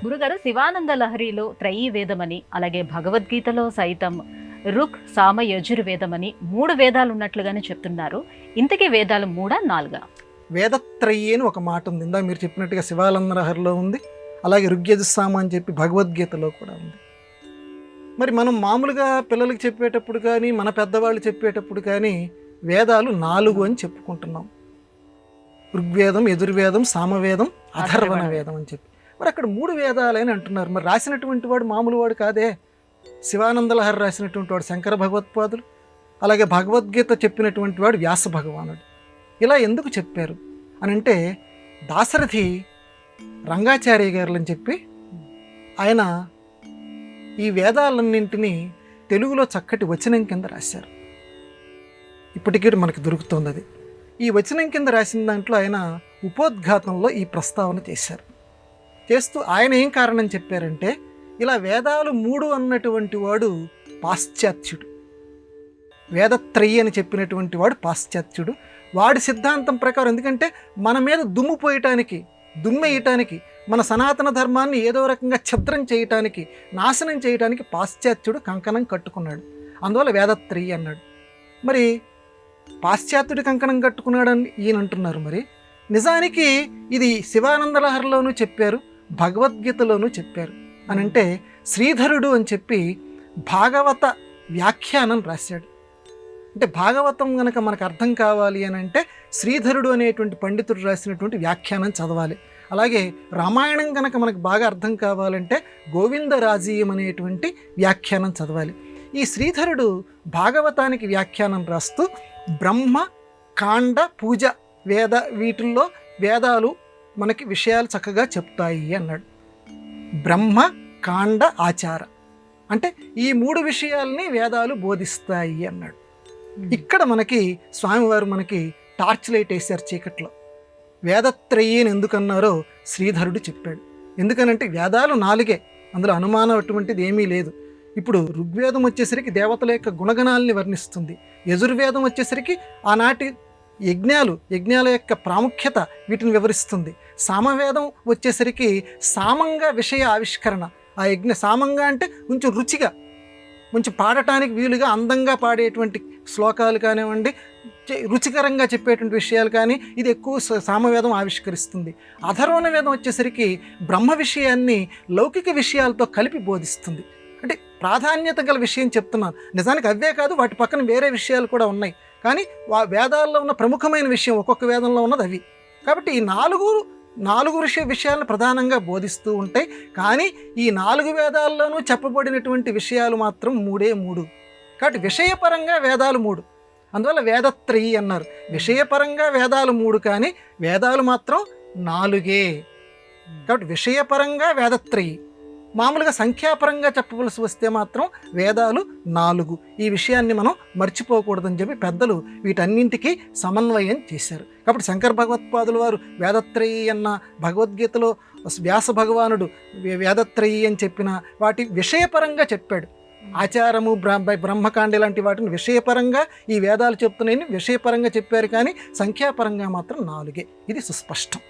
గురుగారు, శివానంద లహరిలో త్రయీ వేదమని, అలాగే భగవద్గీతలో సైతం రుక్ సామ యజుర్వేదమని 3 వేదాలు ఉన్నట్లుగానే చెప్తున్నారు. ఇంతకీ వేదాలు 3 4? వేదత్రయీ అని ఒక మాట ఉంది. ఇందా మీరు చెప్పినట్టుగా శివానంద లహరిలో ఉంది, అలాగే ఋగ్యజుస్సామ అని చెప్పి భగవద్గీతలో కూడా ఉంది. మరి మనం మామూలుగా పిల్లలకి చెప్పేటప్పుడు కానీ మన పెద్దవాళ్ళు చెప్పేటప్పుడు కానీ వేదాలు 4 అని చెప్పుకుంటున్నాం. ఋగ్వేదం, యజుర్వేదం, సామవేదం, అథర్వణ వేదం అని చెప్పి. మరి అక్కడ 3 వేదాలని అంటున్నారు. మరి రాసినటువంటి వాడు మామూలు వాడు కాదే. శివానంద లహరి రాసినటువంటి వాడు శంకర భగవత్పాదులు, అలాగే భగవద్గీత చెప్పినటువంటి వాడు వ్యాస భగవానుడు. ఇలా ఎందుకు చెప్పారు అని అంటే, దాశరథి రంగాచార్య గారు అని చెప్పి ఆయన ఈ వేదాలన్నింటినీ తెలుగులో చక్కటి వచనం కింద రాశారు. ఇప్పటికీ మనకు దొరుకుతుంది అది. ఈ వచనం కింద రాసిన దాంట్లో ఆయన ఉపోద్ఘాతంలో ఈ ప్రస్తావన చేశారు. చేస్తూ ఆయన ఏం కారణం చెప్పారంటే, ఇలా వేదాలు 3 అన్నటువంటి వాడు పాశ్చాత్యుడు. వేదత్రయీ అని చెప్పినటువంటి వాడు పాశ్చాత్యుడు. వాడి సిద్ధాంతం ప్రకారం, ఎందుకంటే మన మీద దుమ్ము పోయటానికి, దుమ్మెయ్యటానికి, మన సనాతన ధర్మాన్ని ఏదో రకంగా ఛద్రం చేయటానికి, నాశనం చేయటానికి పాశ్చాత్యుడు కంకణం కట్టుకున్నాడు. అందువల్ల వేదత్రయీ అన్నాడు. మరి పాశ్చాత్యుడి కంకణం కట్టుకున్నాడని ఈయన అంటున్నారు. మరి నిజానికి ఇది శివానంద లహరిలోనూ చెప్పారు, భగవద్గీతలోనూ చెప్పారు. అని అంటే శ్రీధరుడు అని చెప్పి భాగవత వ్యాఖ్యానం రాశాడు. అంటే భాగవతం కనుక మనకు అర్థం కావాలి అని అంటే శ్రీధరుడు అనేటువంటి పండితుడు రాసినటువంటి వ్యాఖ్యానం చదవాలి. అలాగే రామాయణం కనుక మనకు బాగా అర్థం కావాలంటే గోవిందరాజీయం అనేటువంటి వ్యాఖ్యానం చదవాలి. ఈ శ్రీధరుడు భాగవతానికి వ్యాఖ్యానం రాస్తూ బ్రహ్మ, కాండ, పూజ వీటిల్లో వేదాలు మనకి విషయాలు చక్కగా చెప్తాయి అన్నాడు. బ్రహ్మ, కాండ, ఆచార అంటే ఈ 3 విషయాల్ని వేదాలు బోధిస్తాయి అన్నాడు. ఇక్కడ మనకి స్వామివారు మనకి టార్చ్ లైట్ వేశారు చీకట్లో. వేదత్రయీ అని ఎందుకన్నారో శ్రీధరుడు చెప్పాడు. ఎందుకనంటే వేదాలు 4, అందులో అనుమానం అటువంటిది ఏమీ లేదు. ఇప్పుడు ఋగ్వేదం వచ్చేసరికి దేవతల యొక్క గుణగణాలని వర్ణిస్తుంది. యజుర్వేదం వచ్చేసరికి ఆనాటి యజ్ఞాల యొక్క ప్రాముఖ్యత వీటిని వివరిస్తుంది. సామవేదం వచ్చేసరికి సామంగా విషయ ఆవిష్కరణ. ఆ సామంగా అంటే కొంచెం రుచిగా, కొంచెం పాడటానికి వీలుగా అందంగా పాడేటువంటి శ్లోకాలు కానివ్వండి, రుచికరంగా చెప్పేటువంటి విషయాలు కానీ ఇది ఎక్కువ సామవేదం ఆవిష్కరిస్తుంది. అథర్వణ వేదం వచ్చేసరికి బ్రహ్మ విషయాన్ని లౌకిక విషయాలతో కలిపి బోధిస్తుంది. అంటే ప్రాధాన్యత గల విషయం చెప్తున్నాను. నిజానికి అవే కాదు, వాటి పక్కన వేరే విషయాలు కూడా ఉన్నాయి. కానీ వేదాల్లో ఉన్న ప్రముఖమైన విషయం ఒక్కొక్క వేదంలో ఉన్నది అవి. కాబట్టి ఈ 4 విషయాలను ప్రధానంగా బోధిస్తూ ఉంటాయి. కానీ ఈ 4 వేదాల్లోనూ చెప్పబడినటువంటి విషయాలు మాత్రం 3. కాబట్టి విషయపరంగా వేదాలు 3. అందువల్ల వేదత్రయీ అన్నారు. విషయపరంగా వేదాలు 3 కానీ వేదాలు మాత్రం 4. కాబట్టి విషయపరంగా వేదత్రయీ. మామూలుగా సంఖ్యాపరంగా చెప్పవలసి వస్తే మాత్రం వేదాలు 4. ఈ విషయాన్ని మనం మర్చిపోకూడదని చెప్పి పెద్దలు వీటన్నింటికీ సమన్వయం చేశారు. కాబట్టి శంకర భగవత్పాదుల వారు వేదత్రయీ అన్న, భగవద్గీతలో వ్యాస భగవానుడు వేదత్రయీ అని చెప్పిన వాటి విషయపరంగా చెప్పాడు. ఆచారము, బ్రహ్మకాండ లాంటి వాటిని విషయపరంగా ఈ వేదాలు చెప్తున్నాయని విషయపరంగా చెప్పారు. కానీ సంఖ్యాపరంగా మాత్రం 4. ఇది సుస్పష్టం.